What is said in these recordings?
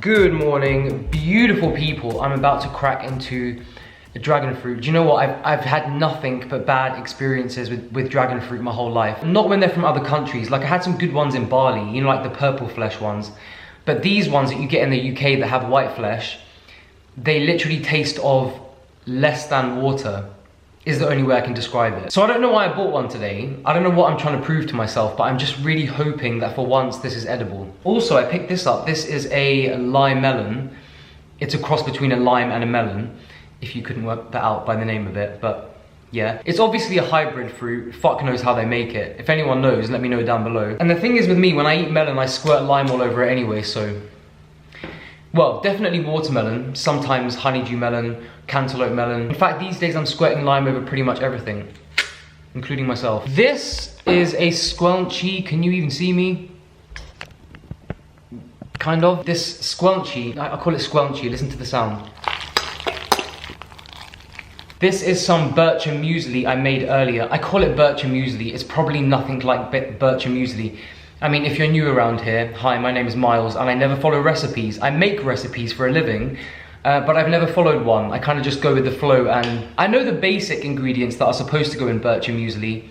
Good morning, beautiful people. I'm about to crack into a dragon fruit. Do you know what? I've had nothing but bad experiences with dragon fruit my whole life. Not when they're from other countries. Like I had some good ones in Bali, you know, like the purple flesh ones. But these ones that you get in the UK that have white flesh, they literally taste of less than water, is the only way I can describe it. So I don't know why I bought one today. I don't know what I'm trying to prove to myself, but I'm just really hoping that for once this is edible. Also, I picked this up. This is a lime melon. It's a cross between a lime and a melon, if you couldn't work that out by the name of it, but yeah. It's obviously a hybrid fruit. Fuck knows how they make it. If anyone knows, let me know down below. And the thing is with me, when I eat melon, I squirt lime all over it anyway, so. Well, definitely watermelon, sometimes honeydew melon, cantaloupe melon. In fact, these days I'm squirting lime over pretty much everything, including myself. This is a squelchy. Can you even see me? Kind of. This squelchy, I call it squelchy, listen to the sound. This is some bircher muesli I made earlier. I call it bircher muesli. It's probably nothing like bircher muesli. I mean, if you're new around here, hi, my name is Miles, and I never follow recipes. I make recipes for a living, but I've never followed one. I kind of just go with the flow, and I know the basic ingredients that are supposed to go in bircher muesli,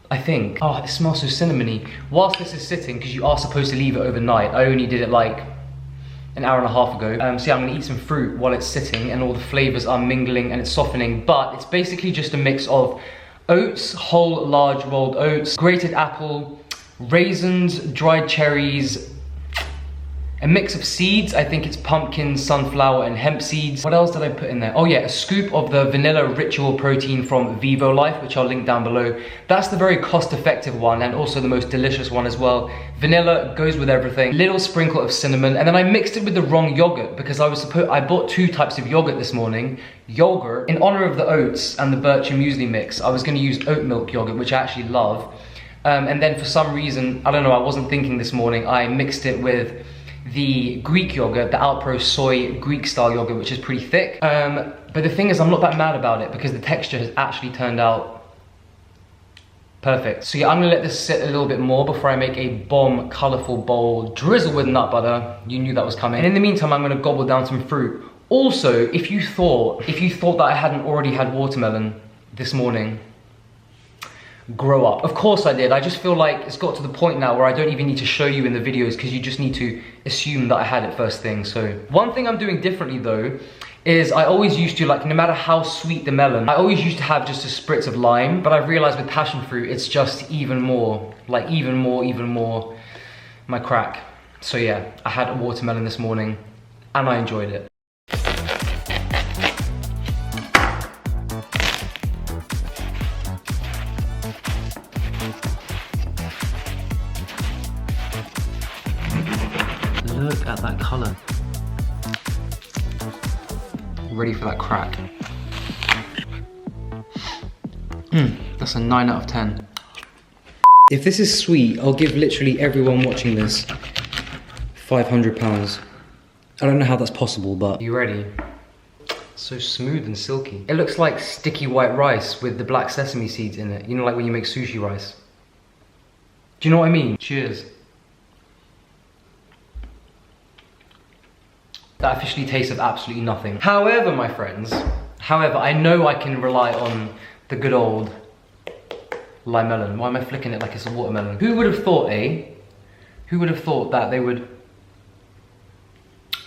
I think. Oh, it smells so cinnamony. Whilst this is sitting, because you are supposed to leave it overnight, I only did it like an hour and a half ago. So yeah, I'm gonna eat some fruit while it's sitting, and all the flavors are mingling and it's softening, but it's basically just a mix of oats, whole large rolled oats, grated apple, raisins, dried cherries, a mix of seeds. I think it's pumpkin, sunflower, and hemp seeds. What else did I put in there? Oh yeah, a scoop of the vanilla ritual protein from Vivo Life, which I'll link down below. That's the very cost-effective one and also the most delicious one as well. Vanilla goes with everything. Little sprinkle of cinnamon, and then I mixed it with the wrong yogurt because I bought two types of yogurt this morning. Yogurt, in honor of the oats and the bircher muesli mix, I was gonna use oat milk yogurt, which I actually love. And then for some reason, I don't know, I wasn't thinking this morning, I mixed it with the Greek yogurt, the Alpro soy Greek style yogurt, which is pretty thick. But the thing is, I'm not that mad about it because the texture has actually turned out perfect. So yeah, I'm gonna let this sit a little bit more before I make a bomb colorful bowl, drizzle with nut butter. You knew that was coming. And in the meantime, I'm gonna gobble down some fruit. Also, if you thought that I hadn't already had watermelon this morning, grow up. Of course I did. I just feel like it's got to the point now where I don't even need to show you in the videos because you just need to assume that I had it first thing. So one thing I'm doing differently though is I always used to, like, no matter how sweet the melon, I always used to have just a spritz of lime, but I've realized with passion fruit it's just even more, like even more my crack. So yeah, I had a watermelon this morning and I enjoyed it. Look at that color. Ready for that crack. That's a 9 out of 10. If this is sweet, I'll give literally everyone watching this £500. I don't know how that's possible, but... You ready? So smooth and silky. It looks like sticky white rice with the black sesame seeds in it. You know, like when you make sushi rice. Do you know what I mean? Cheers. That officially tastes of absolutely nothing. However, my friends, I know I can rely on the good old lime melon. Why am I flicking it like it's a watermelon? Who would have thought, eh? Who would have thought that they would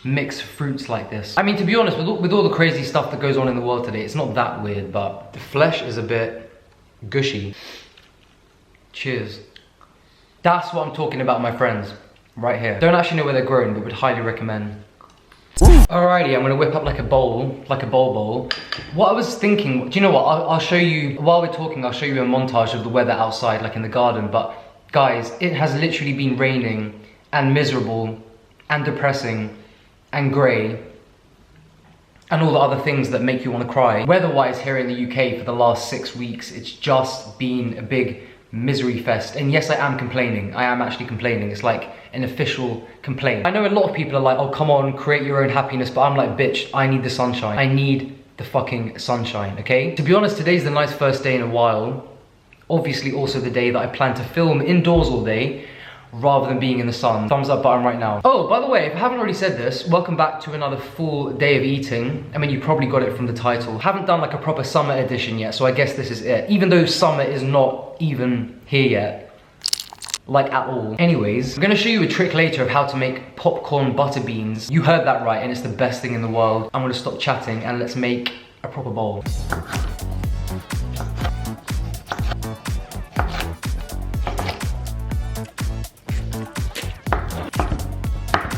mix fruits like this? I mean, to be honest, with all the crazy stuff that goes on in the world today, it's not that weird, but the flesh is a bit gushy. Cheers. That's what I'm talking about, my friends. Right here. Don't actually know where they're grown, but would highly recommend. Alrighty, I'm gonna whip up like a bowl, bowl. What I was thinking, do you know what? I'll show you, while we're talking, I'll show you a montage of the weather outside, like in the garden. But guys, it has literally been raining and miserable and depressing and grey and all the other things that make you want to cry. Weather-wise here in the UK for the last 6 weeks, it's just been a big misery fest. And yes, I am complaining. I am actually complaining. It's like an official complaint. I know a lot of people are like, oh, come on, create your own happiness. But I'm like, bitch, I need the sunshine. I need the fucking sunshine, okay? To be honest, today's the nice first day in a while. Obviously also the day that I plan to film indoors all day, rather than being in the sun. Thumbs up button right now. Oh, by the way, if I haven't already said this, welcome back to another full day of eating. I mean, you probably got it from the title. Haven't done like a proper summer edition yet, so I guess this is it. Even though summer is not even here yet. Like at all. Anyways, I'm gonna show you a trick later of how to make popcorn butter beans. You heard that right, and it's the best thing in the world. I'm gonna stop chatting and let's make a proper bowl.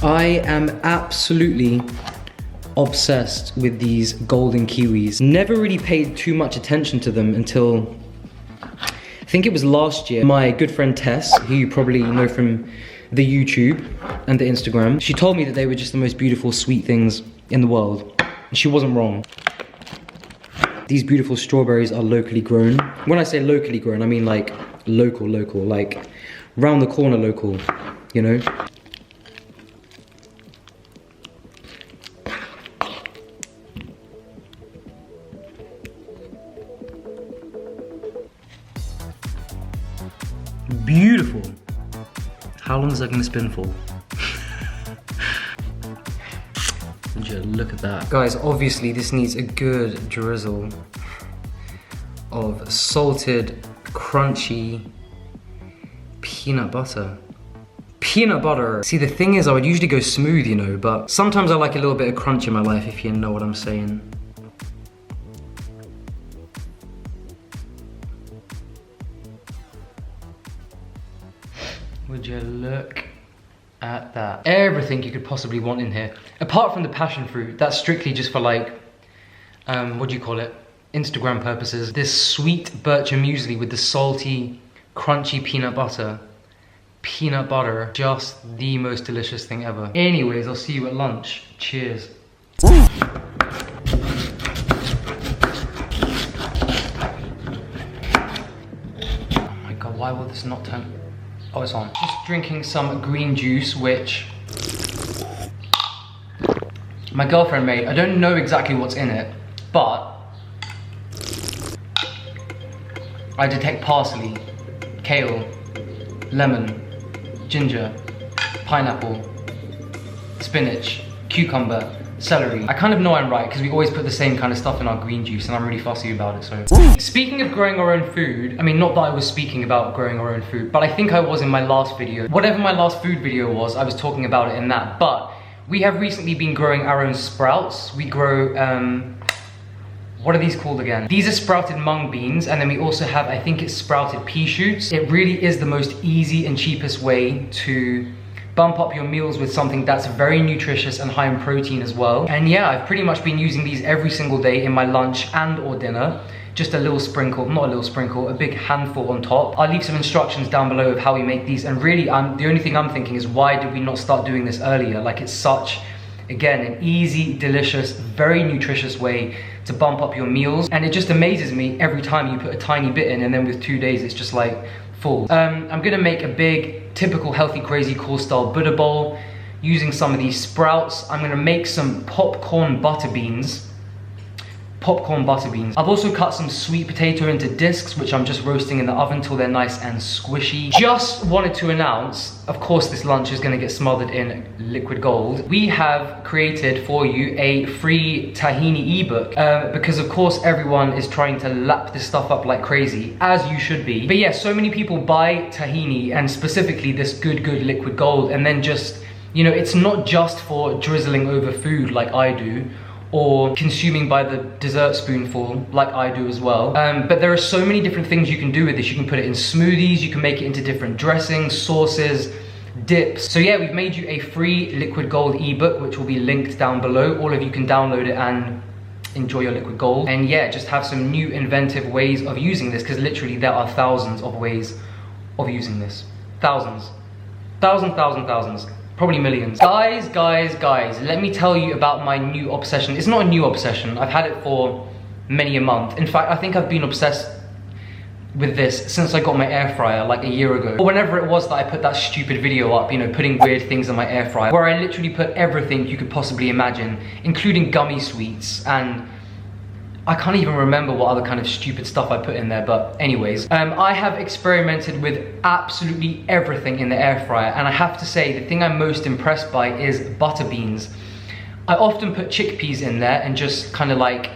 I am absolutely obsessed with these golden kiwis. Never really paid too much attention to them until I think it was last year. My good friend Tess, who you probably know from the YouTube and the Instagram, she told me that they were just the most beautiful sweet things in the world. And she wasn't wrong. These beautiful strawberries are locally grown. When I say locally grown, I mean like local, like round the corner local, you know? Beautiful. How long is that gonna spin for? Look at that. Guys, obviously this needs a good drizzle of salted, crunchy peanut butter. Peanut butter. See, the thing is, I would usually go smooth, you know, but sometimes I like a little bit of crunch in my life, if you know what I'm saying. Would you look at that? Everything you could possibly want in here. Apart from the passion fruit, that's strictly just for like, what do you call it? Instagram purposes. This sweet bircher muesli with the salty, crunchy peanut butter. Peanut butter, just the most delicious thing ever. Anyways, I'll see you at lunch. Cheers. Oh my God, why will this not turn? Oh, it's on. Just drinking some green juice, which my girlfriend made. I don't know exactly what's in it, but I detect parsley, kale, lemon, ginger, pineapple, spinach, cucumber, celery. I kind of know I'm right because we always put the same kind of stuff in our green juice and I'm really fussy about it, so. Speaking of growing our own food, I mean, not that I was speaking about growing our own food, but I think I was in my last video. Whatever my last food video was, I was talking about it in that, but we have recently been growing our own sprouts. We grow, what are these called again? These are sprouted mung beans, and then we also have, I think it's sprouted pea shoots. It really is the most easy and cheapest way to bump up your meals with something that's very nutritious and high in protein as well. And yeah, I've pretty much been using these every single day in my lunch and or dinner. Just a little sprinkle, not a little sprinkle, a big handful on top. I'll leave some instructions down below of how we make these. And really, the only thing I'm thinking is, why did we not start doing this earlier? Like, it's such, again, an easy, delicious, very nutritious way to bump up your meals. And it just amazes me every time you put a tiny bit in, and then with 2 days, it's just like full. I'm gonna make a big, typical healthy, crazy, cool style Buddha bowl using some of these sprouts. I'm gonna make some popcorn butter beans. I've also cut some sweet potato into discs, which I'm just roasting in the oven till they're nice and squishy. Just wanted to announce, of course this lunch is gonna get smothered in liquid gold. We have created for you a free tahini ebook, because of course everyone is trying to lap this stuff up like crazy, as you should be. But yeah, so many people buy tahini, and specifically this good liquid gold, and then just, you know, it's not just for drizzling over food like I do, or consuming by the dessert spoonful like I do as well. But there are so many different things you can do with this. You can put it in smoothies, you can make it into different dressings, sauces, dips. So yeah, we've made you a free liquid gold ebook, which will be linked down below. All of you can download it and enjoy your liquid gold. And yeah, just have some new inventive ways of using this, because literally there are thousands of ways of using this. Thousands. Thousands. Probably millions. Guys, let me tell you about my new obsession. It's not a new obsession. I've had it for many a month. In fact, I think I've been obsessed with this since I got my air fryer like a year ago. Or whenever it was that I put that stupid video up, you know, putting weird things in my air fryer, where I literally put everything you could possibly imagine, including gummy sweets and I can't even remember what other kind of stupid stuff I put in there, but anyways. I have experimented with absolutely everything in the air fryer, and I have to say, the thing I'm most impressed by is butter beans. I often put chickpeas in there and just kind of like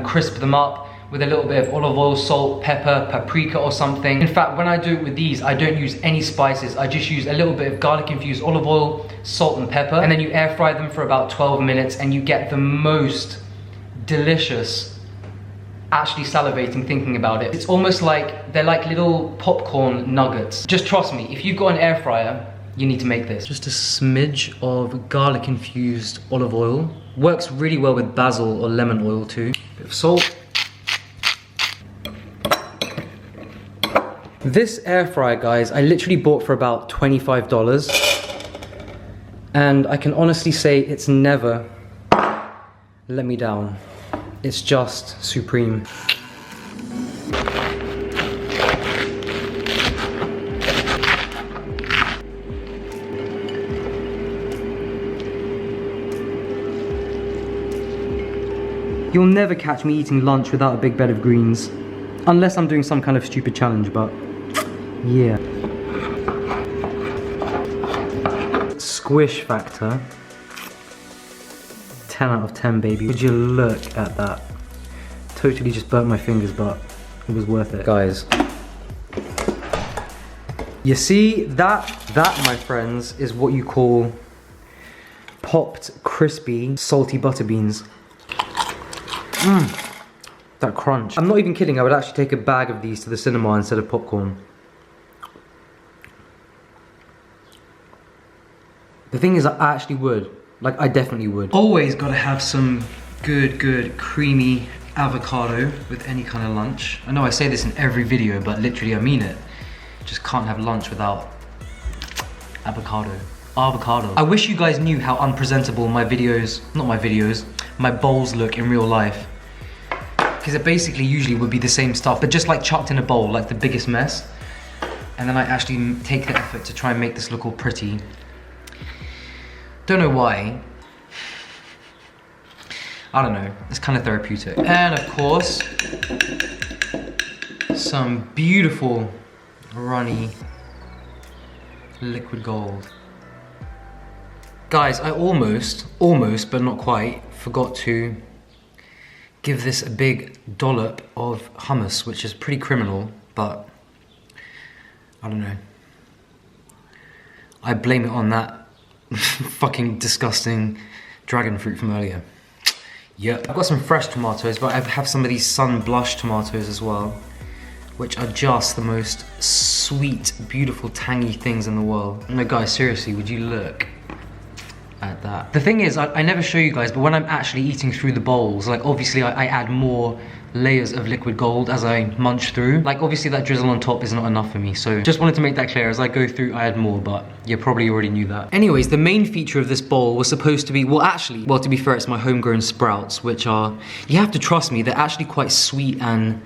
crisp them up with a little bit of olive oil, salt, pepper, paprika or something. In fact, when I do it with these, I don't use any spices. I just use a little bit of garlic infused olive oil, salt and pepper, and then you air fry them for about 12 minutes and you get the most delicious, actually salivating thinking about it. It's almost like, they're like little popcorn nuggets. Just trust me, if you've got an air fryer, you need to make this. Just a smidge of garlic infused olive oil. Works really well with basil or lemon oil too. Bit of salt. This air fryer, guys, I literally bought for about $25. And I can honestly say it's never let me down. It's just supreme. You'll never catch me eating lunch without a big bed of greens. Unless I'm doing some kind of stupid challenge, but yeah. Squish factor. 10 out of 10, baby. Would you look at that? Totally just burnt my fingers, but it was worth it. Guys. You see, that, my friends, is what you call popped, crispy, salty butter beans. That crunch. I'm not even kidding, I would actually take a bag of these to the cinema instead of popcorn. The thing is, I actually would. Like, I definitely would. Always gotta have some good, creamy avocado with any kind of lunch. I know I say this in every video, but literally I mean it. Just can't have lunch without avocado. Avocado. I wish you guys knew how unpresentable my videos, not my videos, my bowls look in real life. Because it basically usually would be the same stuff, but just like chucked in a bowl, like the biggest mess. And then I actually take the effort to try and make this look all pretty. Don't know why. I don't know, it's kind of therapeutic. And of course, some beautiful, runny, liquid gold. Guys, I almost, but not quite, forgot to give this a big dollop of hummus, which is pretty criminal, but I don't know. I blame it on that fucking disgusting dragon fruit from earlier. Yep. I've got some fresh tomatoes, but I have some of these sun blush tomatoes as well, which are just the most sweet, beautiful, tangy things in the world. No, guys, seriously, would you look at that? The thing is, I never show you guys, but when I'm actually eating through the bowls, like obviously I add more layers of liquid gold as I munch through. Like obviously that drizzle on top is not enough for me, so just wanted to make that clear. As I go through, I add more, but you probably already knew that. Anyways, the main feature of this bowl was supposed to be, well to be fair, it's my homegrown sprouts, which are, you have to trust me, they're actually quite sweet and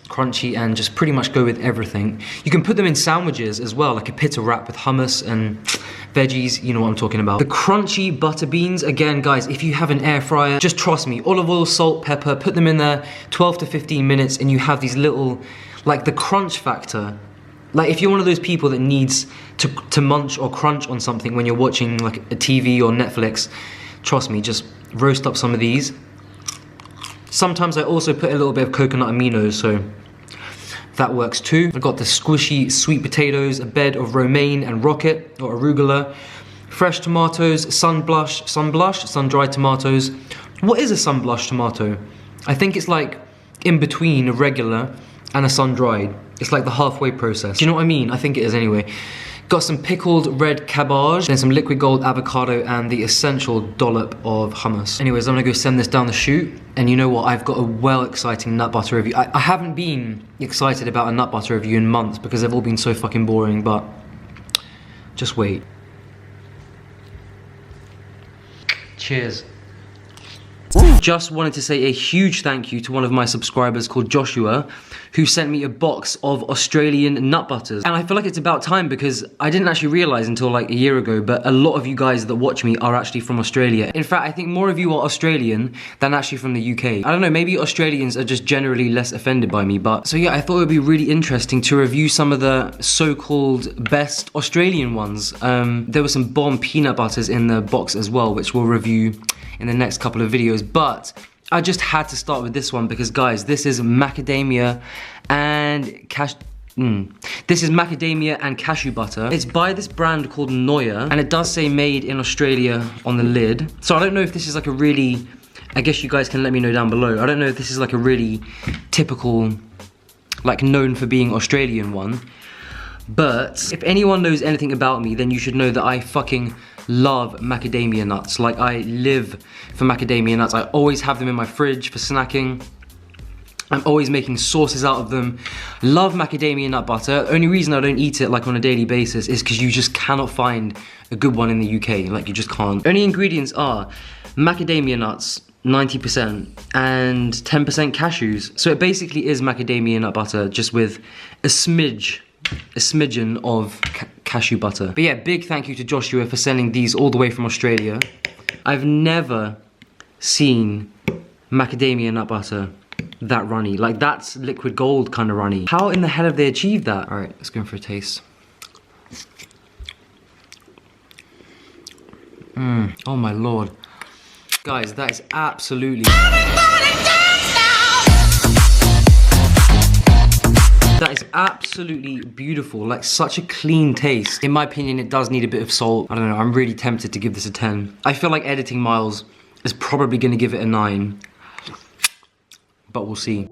crunchy and just pretty much go with everything. You can put them in sandwiches as well, like a pita wrap with hummus and veggies, you know what I'm talking about. The crunchy butter beans, again guys, if you have an air fryer, just trust me, olive oil, salt, pepper, put them in there 12 to 15 minutes and you have these little, like the crunch factor. Like if you're one of those people that needs to munch or crunch on something when you're watching like a TV or Netflix, trust me, just roast up some of these. Sometimes I also put a little bit of coconut aminos, so that works too. I've got the squishy sweet potatoes, a bed of romaine and rocket, or arugula, fresh tomatoes, sun-dried tomatoes. What is a sun-blush tomato? I think it's like in between a regular and a sun-dried. It's like the halfway process. Do you know what I mean? I think it is anyway. Got some pickled red cabbage, then some liquid gold avocado, and the essential dollop of hummus. Anyways, I'm gonna go send this down the chute, and you know what? I've got a well-exciting nut butter review. I haven't been excited about a nut butter review in months because they've all been so fucking boring, but just wait. Cheers. Just wanted to say a huge thank you to one of my subscribers called Joshua, who sent me a box of Australian nut butters. And I feel like it's about time because I didn't actually realize until like a year ago, but a lot of you guys that watch me are actually from Australia. In fact, I think more of you are Australian than actually from the UK. I don't know, maybe Australians are just generally less offended by me, but so yeah, I thought it would be really interesting to review some of the so-called best Australian ones. There were some bomb peanut butters in the box as well, which we'll review in the next couple of videos, but I just had to start with this one because guys, this is macadamia and this is macadamia and cashew butter. It's by this brand called Noya, and it does say made in Australia on the lid. So I don't know if this is like a really, I guess you guys can let me know down below. I don't know if this is like a really typical, like known for being Australian one. But if anyone knows anything about me, then you should know that I fucking love macadamia nuts. Like, I live for macadamia nuts. I always have them in my fridge for snacking. I'm always making sauces out of them. Love macadamia nut butter. The only reason I don't eat it like on a daily basis is because you just cannot find a good one in the UK. Like, you just can't. Only ingredients are macadamia nuts, 90%, and 10% cashews. So it basically is macadamia nut butter, just with a smidgen of cashew butter. But yeah, big thank you to Joshua for sending these all the way from Australia. I've never seen macadamia nut butter that runny. Like, that's liquid gold kind of runny. How in the hell have they achieved that? All right, let's go in for a taste. Oh my lord. Guys, that is absolutely... That is absolutely beautiful, like such a clean taste. In my opinion, it does need a bit of salt. I don't know, I'm really tempted to give this a 10. I feel like editing Miles is probably gonna give it a 9, but we'll see.